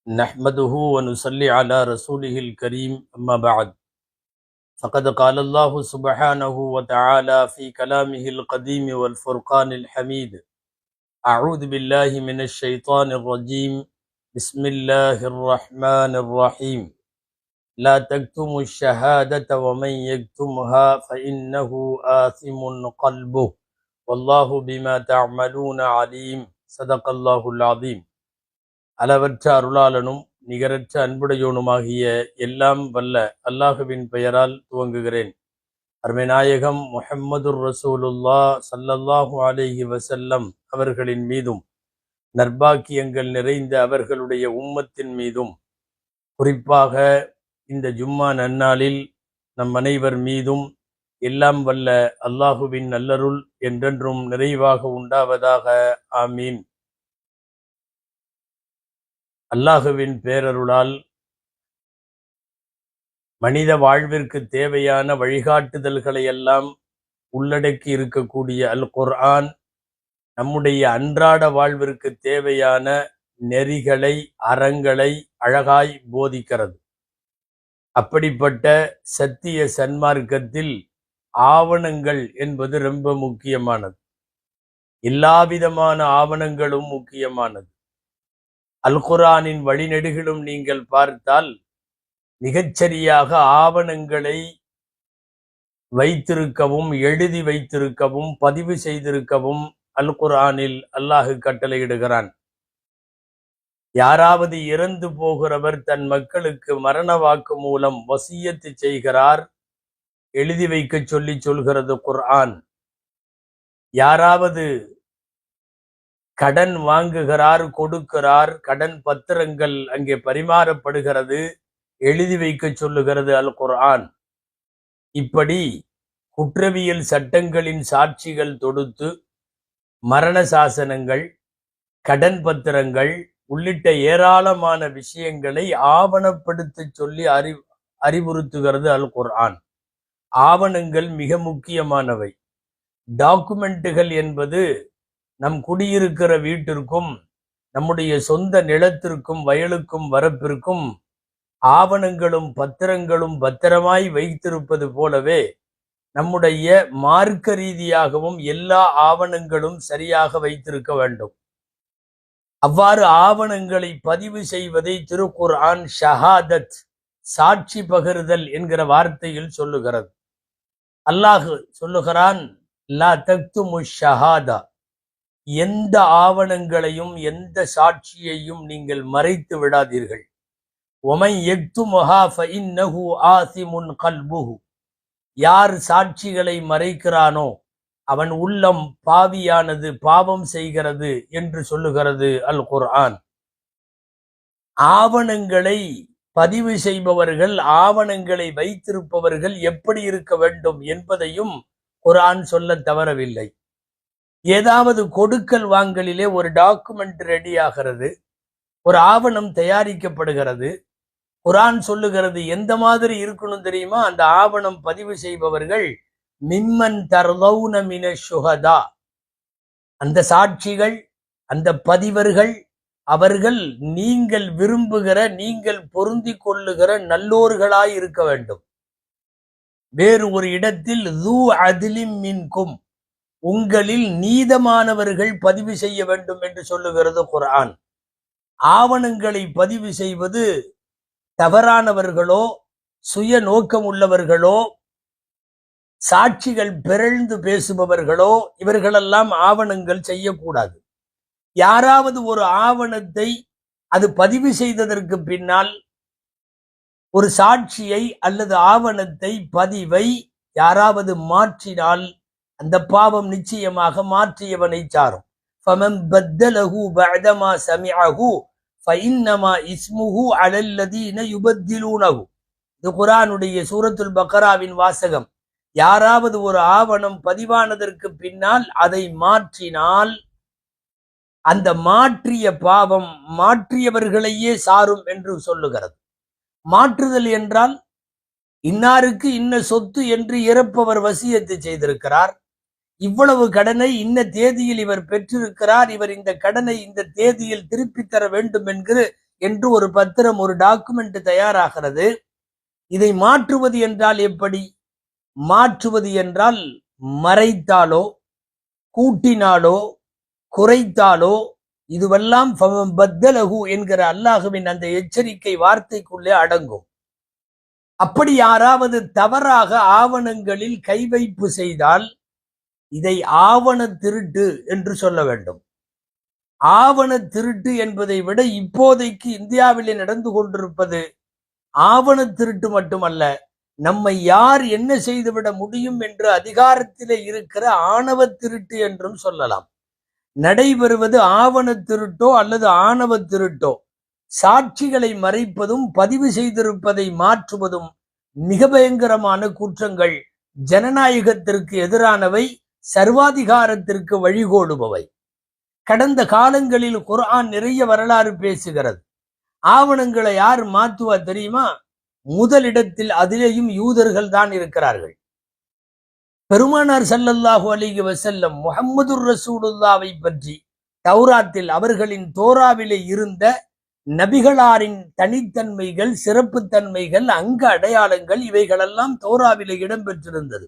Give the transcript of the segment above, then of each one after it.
نحمده ونصلي على رسوله الكريم أما بعد فقد قال الله سبحانه وتعالى في كلامه القديم والفرقان الحميد أعوذ بالله من الشيطان الرجيم بسم الله الرحمن الرحيم لا تكتموا الشهادة ومن يكتمها فإنه آثم قلبه والله بما تعملون عليم صدق الله العظيم. அளவற்ற அருளாளனும் நிகரற்ற அன்புடையோனுமாகிய எல்லாம் வல்ல அல்லாஹுவின் பெயரால் துவங்குகிறேன். அருமைநாயகம் முஹம்மதுர் ரசூலுல்லாஹ் ஸல்லல்லாஹு அலைஹி வஸல்லம் அவர்களின் மீதும் நற்பாக்கியங்கள் நிறைந்த அவர்களுடைய உம்மத்தின் மீதும் குறிப்பாக இந்த ஜும்மா நன்னாளில் நம் அனைவர் மீதும் எல்லாம் வல்ல அல்லாஹுவின் நல்லருள் என்றென்றும் நிறைவாக உண்டாவதாக. ஆமீன். அல்லாஹுவின் பேரருளால் மனித வாழ்விற்கு தேவையான வழிகாட்டுதல்களை எல்லாம் உள்ளடக்கி இருக்கக்கூடிய அல் குர்ஆன் நம்முடைய அன்றாட வாழ்விற்கு தேவையான நெறிகளை அறங்களை அழகாய் போதிக்கிறது. அப்படிப்பட்ட சத்திய சன்மார்க்கத்தில் ஆவணங்கள் என்பது ரொம்ப முக்கியமானது. எல்லாவிதமான ஆவணங்களும் முக்கியமானது. அல் குர்ஆனின் வழிநெடுகிலும் நீங்கள் பார்த்தால் மிகச்சரியாக ஆவணங்களை வைத்திருக்கவும் எழுதி வைத்திருக்கவும் பதிவு செய்திருக்கவும் அல் குர்ஆனில் அல்லாஹ் கட்டளையிடுகிறான். யாராவது இறந்து போகிறவர் தன் மக்களுக்கு மரண வாக்கு மூலம் வசியத்து செய்கிறார், எழுதி வைக்க சொல்லி சொல்கிறது குர்ஆன். யாராவது கடன் வாங்குகிறார், கொடுக்கிறார், கடன் பத்திரங்கள் அங்கே பரிமாறப்படுகிறது, எழுதி வைக்க சொல்லுகிறது அல் குர்ஆன். இப்படி குற்றவியல் சட்டங்களின் சாட்சிகள் தொடுத்து மரண சாசனங்கள், கடன் பத்திரங்கள் உள்ளிட்ட ஏராளமான விஷயங்களை ஆவணப்படுத்த சொல்லி அறிவுறுத்துகிறது அல் குர்ஆன். ஆவணங்கள் மிக முக்கியமானவை. டாக்குமெண்ட்டுகள் என்பது நம் குடியிருக்கிற வீட்டிற்கும் நம்முடைய சொந்த நிலத்திற்கும் வயலுக்கும் வரப்பிற்கும் ஆவணங்களும் பத்திரங்களும் பத்திரமாய் வைத்திருப்பது போலவே நம்முடைய மார்க்க ரீதியாகவும் எல்லா ஆவணங்களும் சரியாக வைத்திருக்க வேண்டும். அவ்வாறு ஆவணங்களை பதிவு செய்வதை திருக்குர்ஆன் ஷஹாதத், சாட்சி பகிர்தல் என்கிற வார்த்தையில் சொல்லுகிறது. அல்லாஹ் சொல்லுகிறான், லா தக்துமு ஷஹாதா, எந்த ஆவணங்களையும் எந்த சாட்சியையும் நீங்கள் மறைத்து விடாதீர்கள். ஒமன் யக்துமுஹா ஃபஇன்னஹு ஆஸிமுன் கல்புஹு, யார் சாட்சிகளை மறைக்கிறானோ அவன் உள்ளம் பாவியானது, பாவம் செய்கிறது என்று சொல்லுகிறது அல் குர்ஆன். ஆவணங்களை பதிவு செய்பவர்கள், ஆவணங்களை வைத்திருப்பவர்கள் எப்படி இருக்க வேண்டும் என்பதையும் குர்ஆன் சொல்ல தவறவில்லை. ஏதாவது கொடுக்கல் வாங்கலிலே ஒரு டாக்குமெண்ட் ரெடி ஆகிறது, ஒரு ஆவணம் தயாரிக்கப்படுகிறது. குர்ஆன் சொல்லுகிறது எந்த மாதிரி இருக்கணும் தெரியுமா? அந்த ஆவணம் பதிவு செய்பவர்கள் மிம்மன் தர்லௌன மினஷ் ஷுஹதா, அந்த சாட்சிகள், அந்த பதிவர்கள், அவர்கள் நீங்கள் விரும்புகிற, நீங்கள் பொருந்தி கொள்ளுகிற நல்லோர்களாய் இருக்க வேண்டும். வேறு ஒரு இடத்தில் து அத்லிம் மின்கும், உங்களில் நீதமானவர்கள் பதிவு செய்ய வேண்டும் என்று சொல்லுகிறது குர்ஆன். ஆவணங்களை பதிவு செய்வது தவறானவர்களோ சுய நோக்கம் உள்ளவர்களோ சாட்சிகள் பிறழ்ந்து பேசுபவர்களோ இவர்களெல்லாம் ஆவணங்கள் செய்யக்கூடாது. யாராவது ஒரு ஆவணத்தை அது பதிவு செய்ததற்கு பின்னால் ஒரு சாட்சியை அல்லது ஆவணத்தை, பதிவை யாராவது மாற்றினால் அந்த பாவம் நிச்சயமாக மாற்றியவனை சாரும். ஃபமன் பத்தலஹு பஅதமா சமிஅஹு ஃபஇன்னமா இஸ்முஹு அலல்லதீன யுபத்திலூனஹு. இது குர்ஆனுடைய சூரத்துல் பக்ராவின் வாசகம். யாராவது ஒரு ஆவணம் பதிவானதற்கு பின்னால் அதை மாற்றினால் அந்த மாற்றிய பாவம் மாற்றியவர்களையே சாரும் என்று சொல்லுகிறது. மாற்றுதல் என்றால் இன்னாருக்கு இன்ன சொத்து என்று இறப்பவர் வசியத்து செய்திருக்கிறார், இவ்வளவு கடனை இன்ன தேதியில் இவர் பெற்றிருக்கிறார், இவர் இந்த கடனை இந்த தேதியில் திருப்பி தர வேண்டும் என்று ஒரு பத்திரம், ஒரு டாக்குமெண்ட் தயாராகிறது. இதை மாற்றுவது என்றால் எப்படி? மாற்றுவது என்றால் மறைத்தாலோ கூட்டினாலோ குறைத்தாலோ இதுவெல்லாம் பத்தலகு என்கிற அல்லாஹுவின் அந்த எச்சரிக்கை வார்த்தைக்குள்ளே அடங்கும். அப்படி யாராவது தவறாக ஆவணங்களில் கை வைப்பு செய்தால் இதை ஆவண திருட்டு என்று சொல்ல வேண்டும். ஆவண திருட்டு என்பதை விட இப்போதைக்கு இந்தியாவிலே நடந்து கொண்டிருப்பது ஆவண திருட்டு மட்டுமல்ல, நம்மை யார் என்ன செய்துவிட முடியும் என்று அதிகாரத்திலே இருக்கிற ஆணவ திருட்டு என்றும் சொல்லலாம். நடைபெறுவது ஆவண திருட்டோ அல்லது ஆணவ திருட்டோ, சாட்சிகளை மறைப்பதும் பதிவு செய்திருப்பதை மாற்றுவதும் மிக பயங்கரமான குற்றங்கள். ஜனநாயகத்திற்கு எதிரானவை, சர்வாதிகாரத்திற்கு வழிகோடுபவை. கடந்த காலங்களில் குர்ஆன் நிறைய வரலாறு பேசுகிறது. ஆவணங்களை யார் மாற்றுவா தெரியுமா? முதலிடத்தில் அதிலேயும் யூதர்கள் தான் இருக்கிறார்கள். பெருமானார் ஸல்லல்லாஹு அலைஹி வஸல்லம் முஹம்மதுர் ரசூலுல்லாவை பற்றி தௌராத்தில், அவர்களின் தோராவிலே இருந்த நபிகளாரின் தனித்தன்மைகள், சிறப்பு தன்மைகள், அங்க அடையாளங்கள் இவைகளெல்லாம் தோராவிலே இடம்பெற்றிருந்தது.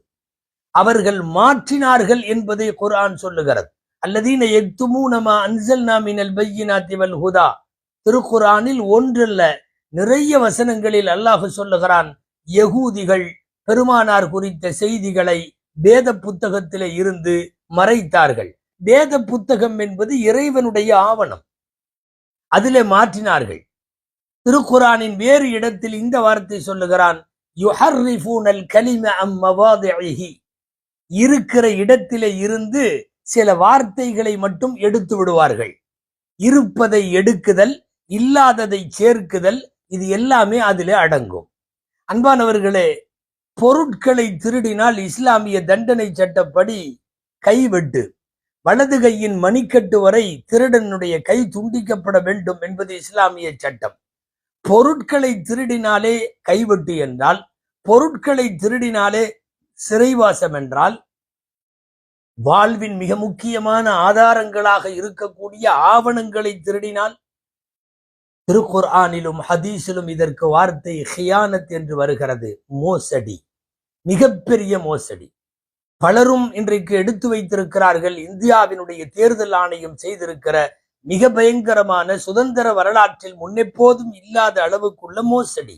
அவர்கள் மாற்றினார்கள் என்பதை குர்ஆன் சொல்லுகிறது. அல்லதீன யக்துமூன மா அன்ஸல்னா மினல் பையினாத்தி வல் ஹுதா. திருக்குர்ஆனில் ஒன்றல்ல நிறைய வசனங்களில் அல்லாஹ் சொல்லுகிறான், யகூதிகள் பெருமானார் குறித்த செய்திகளை வேத புத்தகத்திலே இருந்து மறைத்தார்கள். வேத புத்தகம் என்பது இறைவனுடைய ஆவணம், அதிலே மாற்றினார்கள். திருக்குர்ஆனின் வேறு இடத்தில் இந்த வார்த்தை சொல்லுகிறான், யுஹர்ரிஃபூனல் கலிம அம் மவாதிஇஹி. இருக்கிற இடத்திலே இருந்து சில வார்த்தைகளை மட்டும் எடுத்து விடுவார்கள். இருப்பதை எடுக்குதல், இல்லாததை சேர்க்குதல், இது எல்லாமே அதிலே அடங்கும். அன்பானவர்களே, பொருட்களை திருடினால் இஸ்லாமிய தண்டனை சட்டப்படி கைவெட்டு, வலது கையின் மணிக்கட்டு வரை திருடனுடைய கை துண்டிக்கப்பட வேண்டும் என்பது இஸ்லாமிய சட்டம். பொருட்களை திருடினாலே கைவெட்டு என்றால், பொருட்களை திருடினாலே சிறைவாசம் என்றால், வாழ்வின் மிக முக்கியமான ஆதாரங்களாக இருக்கக்கூடிய ஆவணங்களை திருடினால், திருக்குர்ஆனிலும் ஹதீஸிலும் இதற்கு வார்த்தை ஹியானத் என்று வருகிறது. மோசடி, மிகப்பெரிய மோசடி. பலரும் இன்றைக்கு எடுத்து வைத்திருக்கிறார்கள். இந்தியாவினுடைய தேர்தல் ஆணையம் செய்திருக்கிற மிக பயங்கரமான, சுதந்திர வரலாற்றில் முன்னெப்போதும் இல்லாத அளவுக்குள்ள மோசடி.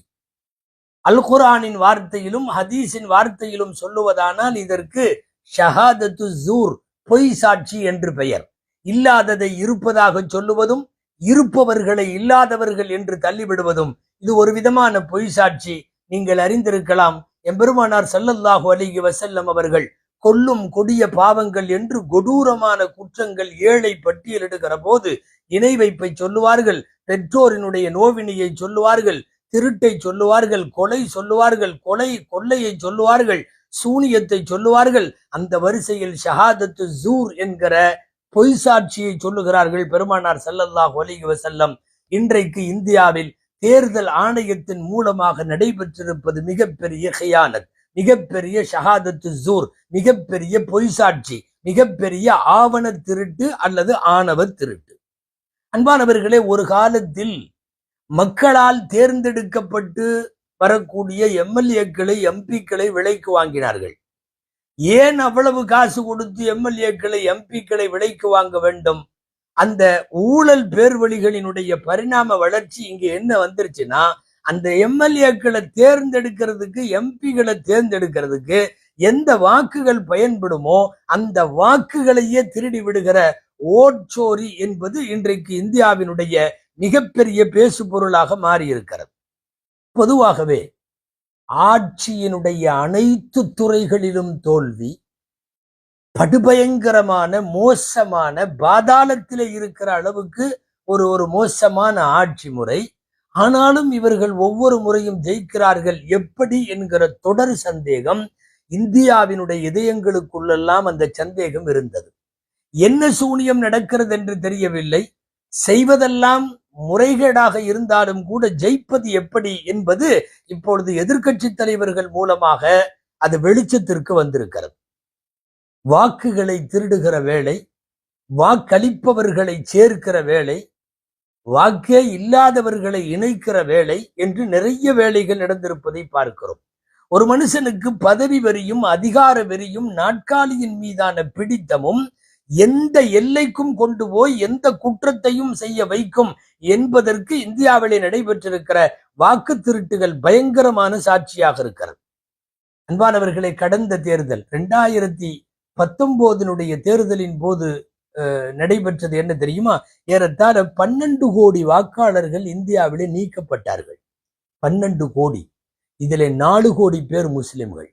அல் குர்ஆனின் வார்த்தையிலும் ஹதீஸின் வார்த்தையிலும் சொல்லுவதானால் இதற்கு ஷஹாதத்து ஜூர், பொய் சாட்சி என்று பெயர். இல்லாததை இருப்பதாக சொல்லுவதும், இருப்பவர்களை இல்லாதவர்கள் என்று தள்ளிவிடுவதும் இது ஒரு விதமான பொய் சாட்சி. நீங்கள் அறிந்திருக்கலாம், எம்பெருமானார் ஸல்லல்லாஹு அலைஹி வஸல்லம் அவர்கள் கொல்லும் கொடிய பாவங்கள் என்று கொடூரமான குற்றங்கள் 7 பட்டியலிடுகிற போது இணை வைப்பை சொல்லுவார்கள், பெற்றோரினுடைய நோவினையை சொல்லுவார்கள், திருட்டை சொல்லுவார்கள், கொலை சொல்லுவார்கள், கொள்ளையை சொல்லுவார்கள், சூனியத்தை சொல்லுவார்கள். அந்த வரிசையில் ஷஹாதத்து ஜூர் என்கிற பொய் சாட்சியை சொல்லுகிறார்கள் பெருமானார் ஸல்லல்லாஹு அலைஹி வஸல்லம். இன்றைக்கு இந்தியாவில் தேர்தல் ஆணையத்தின் மூலமாக நடைபெற்றிருப்பது மிகப்பெரிய ஹியானத், மிகப்பெரிய ஷஹாதத்து ஜூர், மிகப்பெரிய பொய் சாட்சி, மிகப்பெரிய ஆவண திருட்டு அல்லது ஆணவ திருட்டு. அன்பானவர்களே, ஒரு காலத்தில் மக்களால் தேர்ந்தெடுக்கப்பட்டு வரக்கூடிய எம்எல்ஏக்களை, எம்பிக்களை விலைக்கு வாங்கினார்கள். ஏன் அவ்வளவு காசு கொடுத்து எம்எல்ஏக்களை, எம்பிக்களை விலைக்கு வாங்க வேண்டும்? அந்த ஊழல் பேர்வழிகளினுடைய பரிணாம வளர்ச்சி இங்க என்ன வந்துருச்சுன்னா, அந்த எம்எல்ஏக்களை தேர்ந்தெடுக்கிறதுக்கு, எம்பிகளை தேர்ந்தெடுக்கிறதுக்கு எந்த வாக்குகள் பயன்படுமோ அந்த வாக்குகளையே திருடி விடுகிற ஓட்சோரி என்பது இன்றைக்கு இந்தியாவினுடைய மிகப்பெரிய பேசு பொருளாக மாறியிருக்கிறது. பொதுவாகவே ஆட்சியினுடைய அனைத்து துறைகளிலும் தோல்வி, படுபயங்கரமான மோசமான பாதாளத்திலே இருக்கிற அளவுக்கு ஒரு மோசமான ஆட்சி முறை. ஆனாலும் இவர்கள் ஒவ்வொரு முறையும் ஜெயிக்கிறார்கள் எப்படி என்கிற தொடர் சந்தேகம் இந்தியாவினுடைய இதயங்களுக்குள்ளெல்லாம் அந்த சந்தேகம் இருந்தது. என்ன சூனியம் நடக்கிறது என்று தெரியவில்லை. செய்வதெல்லாம் முறைகேடாக இருந்தாலும் கூட ஜெயிப்பது எப்படி என்பது இப்பொழுது எதிர்க்கட்சி தலைவர்கள் மூலமாக அது வெளிச்சத்திற்கு வந்திருக்கிறது. வாக்குகளை திருடுகிற வேலை, வாக்களிப்பவர்களை சேர்க்கிற வேலை, வாக்கே இல்லாதவர்களை இணைக்கிற வேலை என்று நிறைய வேலைகள் நடந்திருப்பதை பார்க்கிறோம். ஒரு மனுஷனுக்கு பதவி வெறியும் அதிகார வெறியும் நாட்காலியின் மீதான பிடித்தமும் எந்த எல்லைக்கும் கொண்டு போய் எந்த குற்றத்தையும் செய்ய வைக்கும் என்பதற்கு இந்தியாவிலே நடைபெற்றிருக்கிற வாக்கு திருட்டுகள் பயங்கரமான சாட்சியாக இருக்கிறது. அன்பானவர்களை, கடந்த தேர்தல் 2019 தேர்தலின் போது நடைபெற்றது என்ன தெரியுமா? ஏறத்தாழ 12 கோடி வாக்காளர்கள் இந்தியாவிலே நீக்கப்பட்டார்கள். 12 கோடி. இதிலே 4 கோடி பேர் முஸ்லிம்கள்.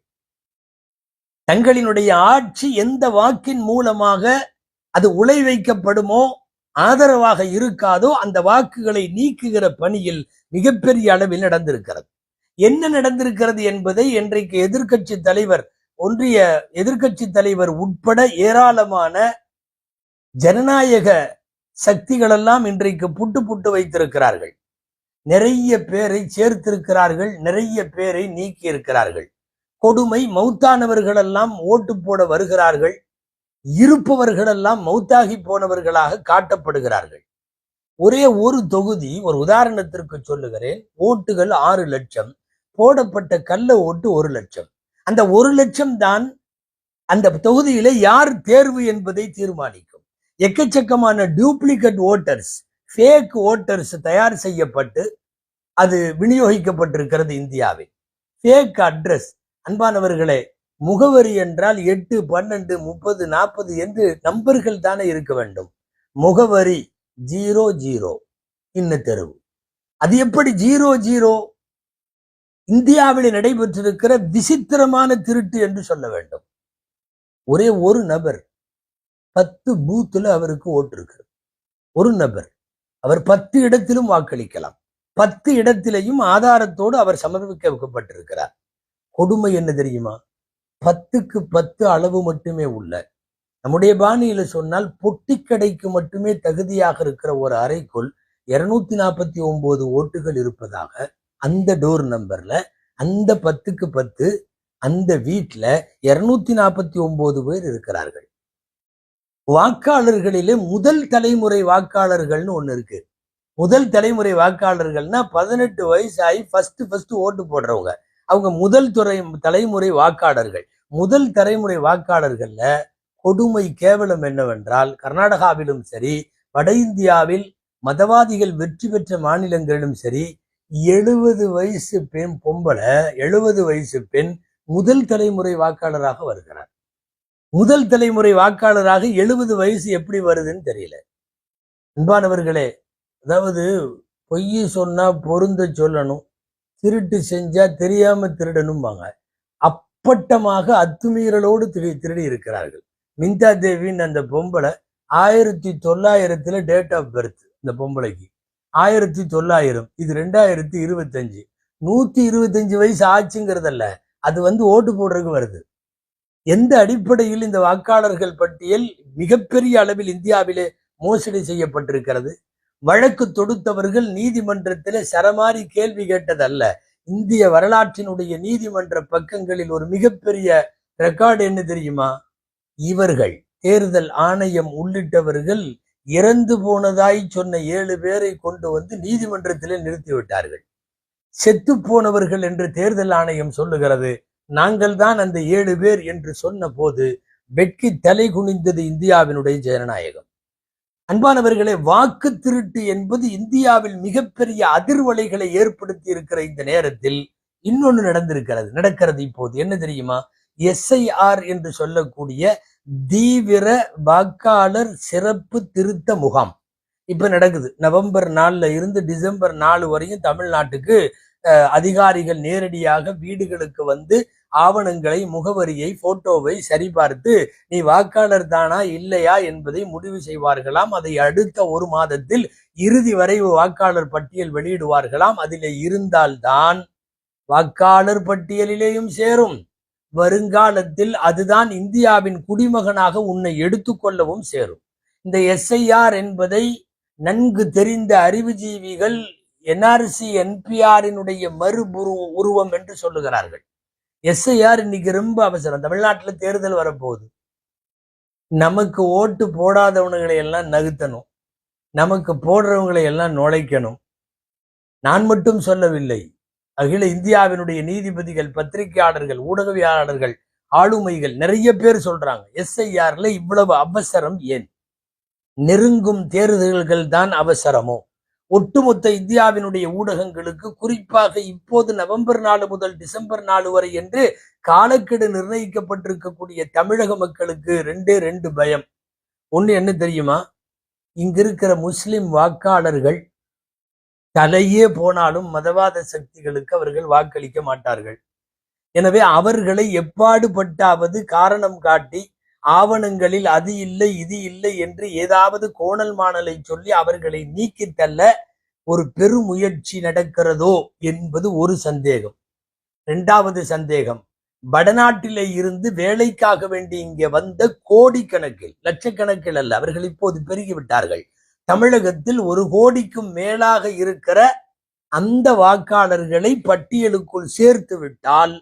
தங்களினுடைய ஆட்சி எந்த வாக்கின் மூலமாக அது உலை வைக்கப்படுமோ, ஆதரவாக இருக்காதோ, அந்த வாக்குகளை நீக்குகிற பணியில் மிகப்பெரிய அளவில் நடந்திருக்கிறது. என்ன நடந்திருக்கிறது என்பதை இன்றைக்கு எதிர்க்கட்சி தலைவர், ஒன்றிய எதிர்க்கட்சி தலைவர் உட்பட ஏராளமான ஜனநாயக சக்திகளெல்லாம் இன்றைக்கு புட்டு புட்டு வைத்திருக்கிறார்கள். நிறைய பேரை சேர்த்திருக்கிறார்கள், நிறைய பேரை நீக்கி இருக்கிறார்கள். கொடுமை, மௌத்தானவர்களெல்லாம் ஓட்டு போட வருகிறார்கள், இருப்பவர்களெல்லாம் மௌத்தாகி போனவர்களாக காட்டப்படுகிறார்கள். ஒரே ஒரு தொகுதி, ஒரு உதாரணத்திற்கு சொல்லுகிறேன், ஓட்டுகள் 6 லட்சம், போடப்பட்ட கள்ள ஓட்டு 1 லட்சம். அந்த 1 லட்சம் தான் அந்த தொகுதியில யார் தேர்வு என்பதை தீர்மானிக்கும். எக்கச்சக்கமான டூப்ளிகேட் ஓட்டர்ஸ், ஃபேக் ஓட்டர்ஸ் தயார் செய்யப்பட்டு அது விநியோகிக்கப்பட்டிருக்கிறது இந்தியாவில். Fake address. அன்பானவர்களே, முகவரி என்றால் 8, 12, 30, 40 என்று நம்பர்கள் தானே இருக்க வேண்டும். முகவரி 00 இன்ன தெருவு. அது எப்படி 00? இந்தியாவில் நடைபெற்றிருக்கிற விசித்திரமான திருட்டு என்று சொல்ல வேண்டும். ஒரே ஒரு நபர் 10 பூத்துல அவருக்கு ஓட்டு இருக்கிறது. ஒரு நபர், அவர் 10 இடத்திலும் வாக்களிக்கலாம். 10 இடத்திலையும் ஆதாரத்தோடு அவர் சமர்ப்பிக்கப்பட்டிருக்கிறார். கொடுமை என்ன தெரியுமா? 10க்கு 10 அளவு மட்டுமே உள்ள, நம்முடைய பாணியில சொன்னால் பொட்டிக்கடைக்கு மட்டுமே தகுதியாக இருக்கிற ஒரு அறைக்குள் 249 ஓட்டுகள் இருப்பதாக அந்த டோர் நம்பர்ல, அந்த 10க்கு 10 அந்த வீட்டுல 249 பேர் இருக்கிறார்கள். வாக்காளர்களிலே முதல் தலைமுறை வாக்காளர்கள்னு ஒண்ணு இருக்கு. முதல் தலைமுறை வாக்காளர்கள்னா 18 வயசாகி ஃபர்ஸ்ட் ஓட்டு போடுறவங்க, அவங்க முதல் தலைமுறை வாக்காளர்கள். முதல் தலைமுறை வாக்காளர்கள்ல கொடுமை, கேவலம் என்னவென்றால், கர்நாடகாவிலும் சரி, வட இந்தியாவில் மதவாதிகள் வெற்றி பெற்ற மாநிலங்களிலும் சரி, 70 வயசு பெண் பொம்பளை, 70 வயசு பெண் முதல் தலைமுறை வாக்காளராக வருகிறார். முதல் தலைமுறை வாக்காளராக 70 வயசு எப்படி வருதுன்னு தெரியல. அன்பானவர்களே, அதாவது பொய் சொன்னா பொருந்த சொல்லணும், திருட்டு செஞ்சா தெரியாம திருடணும்பாங்க. அப்பட்டமாக அத்துமீறலோடு திருடி இருக்கிறார்கள். மிந்தா தேவின்னு அந்த பொம்பளை 1900 டேட் ஆஃப் பர்த். இந்த பொம்பளைக்கு 1900, இது 2025. 125 வயசு ஆச்சுங்கிறதல்ல, அது ஓட்டு போடுறதுக்கு வருது. எந்த அடிப்படையில் இந்த வாக்காளர்கள் பட்டியல் மிகப்பெரிய அளவில் இந்தியாவிலே மோசடி செய்யப்பட்டிருக்கிறது? வழக்கு தொடுத்தவர்கள் நீதிமன்றத்திலே சரமாரி கேள்வி கேட்டதல்ல. இந்திய வரலாற்றினுடைய நீதிமன்ற பக்கங்களில் ஒரு மிகப்பெரிய ரெக்கார்டு என்ன தெரியுமா? இவர்கள், தேர்தல் ஆணையம் உள்ளிட்டவர்கள் இறந்து போனதாய் சொன்ன 7 பேரை கொண்டு நீதிமன்றத்திலே நிறுத்திவிட்டார்கள். செத்து போனவர்கள் என்று தேர்தல் ஆணையம் சொல்லுகிறது. நாங்கள் தான் அந்த 7 பேர் என்று சொன்ன போது வெட்கி தலை குனிந்தது இந்தியாவினுடைய ஜனநாயகம். அன்பானவர்களே, வாக்கு திருட்டு என்பது இந்தியாவில் மிகப்பெரிய அதிர்வலைகளை ஏற்படுத்தி இருக்கிற இந்த நேரத்தில் இன்னொன்னு நடக்கிறது இப்போது. என்ன தெரியுமா? SIR என்று சொல்லக்கூடிய தீவிர வாக்காளர் சிறப்பு திருத்த முகாம் இப்ப நடக்குது. நவம்பர் 4ல இருந்து டிசம்பர் 4 வரையும் தமிழ்நாட்டுக்கு அதிகாரிகள் நேரடியாக வீடுகளுக்கு ஆவணங்களை, முகவரியை, போட்டோவை சரிபார்த்து நீ வாக்காளர் தானா இல்லையா என்பதை முடிவு செய்வார்களாம். அதை அடுத்த 1 மாதத்தில் இறுதி வரைவு வாக்காளர் பட்டியல் வெளியிடுவார்களாம். அதிலே இருந்தால்தான் வாக்காளர் பட்டியலிலேயும் சேரும். வருங்காலத்தில் அதுதான் இந்தியாவின் குடிமகனாக உன்னை எடுத்துக்கொள்ளவும் சேரும். இந்த SIR என்பதை நன்கு தெரிந்த அறிவுஜீவிகள் NRC NPRனுடைய உருவம் என்று சொல்லுகிறார்கள். SIR இன்னைக்கு ரொம்ப அவசரம். தமிழ்நாட்டுல தேர்தல் வரப்போகுது. நமக்கு ஓட்டு போடாதவனுங்களை எல்லாம் நகுத்தணும். நமக்கு போடுறவங்களை எல்லாம் நுழைக்கணும். நான் மட்டும் சொல்லவில்லை, அகில இந்தியாவினுடைய நீதிபதிகள், பத்திரிகையாளர்கள், ஊடகவியலாளர்கள், ஆளுமைகள் நிறைய பேர் சொல்றாங்க, எஸ்ஐஆர்ல இவ்வளவு அவசரம் ஏன்? நெருங்கும் தேர்தல்கள் தான் அவசரமோ? ஒட்டுமொத்த இந்தியாவினுடைய ஊடகங்களுக்கு, குறிப்பாக இப்போது நவம்பர் 4 முதல் டிசம்பர் 4 வரை என்று காலக்கெடு நிர்ணயிக்கப்பட்டிருக்கக்கூடிய தமிழக மக்களுக்கு ரெண்டு பயம். ஒண்ணு என்ன தெரியுமா? இங்க இருக்கிற முஸ்லிம் வாக்காளர்கள் தலையே போனாலும் மதவாத சக்திகளுக்கு அவர்கள் வாக்களிக்க மாட்டார்கள். எனவே அவர்களை எப்பாடுபட்டாவது காரணம் காட்டி ஆவணங்களில் அது இல்லை இது இல்லை என்று ஏதாவது கோணல் மாணலை சொல்லி அவர்களை நீக்கி தள்ள ஒரு பெருமுயற்சி நடக்கிறதோ என்பது ஒரு சந்தேகம். இரண்டாவது சந்தேகம், வடநாட்டிலே இருந்து வேலைக்காக வேண்டி இங்கே வந்த கோடிக்கணக்கில், லட்சக்கணக்கில் அல்ல, அவர்கள் இப்போது பெருகிவிட்டார்கள், தமிழகத்தில் 1 கோடிக்கும் மேலாக இருக்கிற அந்த வாக்காளர்களை பட்டியலுக்குள் சேர்த்து விட்டால்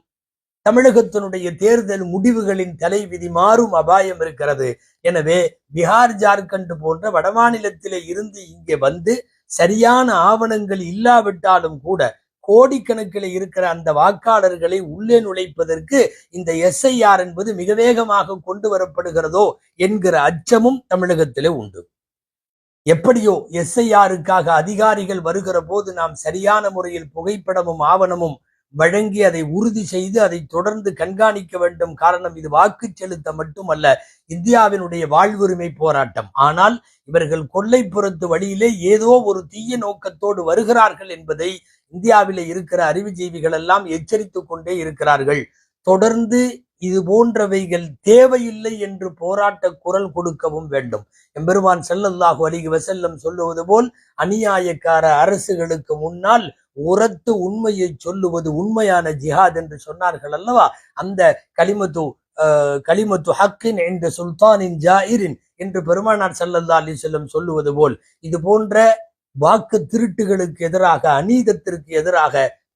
தமிழகத்தினுடைய தேர்தல் முடிவுகளின் தலைவிதி மாறும் அபாயம் இருக்கிறது. எனவே பீகார், ஜார்க்கண்ட் போன்ற வடமாநிலத்திலே இருந்து இங்கே வந்து சரியான ஆவணங்கள் இல்லாவிட்டாலும் கூட கோடிக்கணக்கில் இருக்கிற அந்த வாக்காளர்களை உள்ளே நுழைப்பதற்கு இந்த எஸ்ஐஆர் என்பது மிக வேகமாக கொண்டு வரப்படுகிறதோ என்கிற அச்சமும் தமிழகத்திலே உண்டு. எப்படியோ எஸ்ஐஆருக்காக அதிகாரிகள் வருகிற போது நாம் சரியான முறையில் புகைப்படமும் ஆவணமும் வழங்கி அதை உறுதி செய்து அதை தொடர்ந்து கண்காணிக்க வேண்டும். காரணம், இது வாக்கு செலுத்த மட்டுமல்ல, இந்தியாவினுடைய வாழ்வுரிமை போராட்டம். ஆனால் இவர்கள் கொல்லைப்புறத்து வழியிலே ஏதோ ஒரு தீய நோக்கத்தோடு வருகிறார்கள் என்பதை இந்தியாவிலே இருக்கிற அறிவுஜீவிகள் எல்லாம் எச்சரித்துக் கொண்டே இருக்கிறார்கள். தொடர்ந்து இது போன்றவைகள் தேவையில்லை என்று போராட்ட குரல் கொடுக்கவும் வேண்டும். எம்பெருமான் ஸல்லல்லாஹு அலைஹி வஸல்லம் சொல்லுவது போல், அநியாயக்கார அரசுகளுக்கு முன்னால் உரத்து உண்மையை சொல்லுவது உண்மையான ஜிஹாத் என்று சொன்னார்கள் அல்லவா? அந்த கலிமத்து ஹக்கின் என்ற சுல்தானின் ஜாயிரின் என்று பெருமானார் ஸல்லல்லாஹு அலைஹி வஸல்லம் சொல்லுவது போல், இது போன்ற வாக்கு திருட்டுகளுக்கு எதிராக, அநீதத்திற்கு எதிராக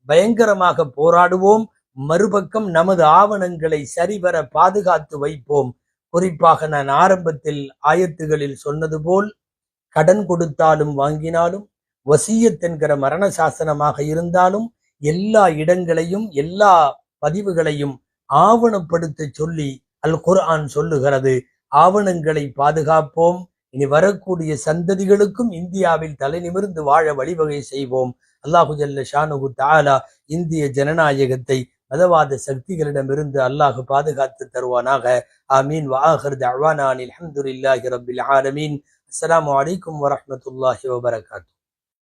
பயங்கரமாக போராடுவோம். மறுபக்கம் நமது ஆவணங்களை சரிவர பாதுகாத்து வைப்போம். குறிப்பாக நான் ஆரம்பத்தில் ஆயத்துகளில் சொன்னது போல், கடன் கொடுத்தாலும் வாங்கினாலும், வசியத் என்கிற மரண சாசனமாக இருந்தாலும், எல்லா இடங்களையும் எல்லா பதிவுகளையும் ஆவணப்படுத்த சொல்லி அல் குர்ஆன் சொல்லுகிறது. ஆவணங்களை பாதுகாப்போம். இனி வரக்கூடிய சந்ததிகளுக்கும் இந்தியாவில் தலை நிமிர்ந்து வாழ வழிவகை செய்வோம். அல்லாஹு ஜல்ல ஷானுஹு தஆலா இந்திய ஜனநாயகத்தை மதவாத சக்திகளிடமிருந்து அல்லாஹ் பாதுகாத்து தருவானாக. ஆமீன். வ ஆகிர் தஅவானா அல்ஹம்துலில்லாஹி ரப்பில் ஆலமீன். அஸ்ஸலாமு அலைக்கும் வரஹ்மத்துல்லாஹி வபரகாத்துஹு.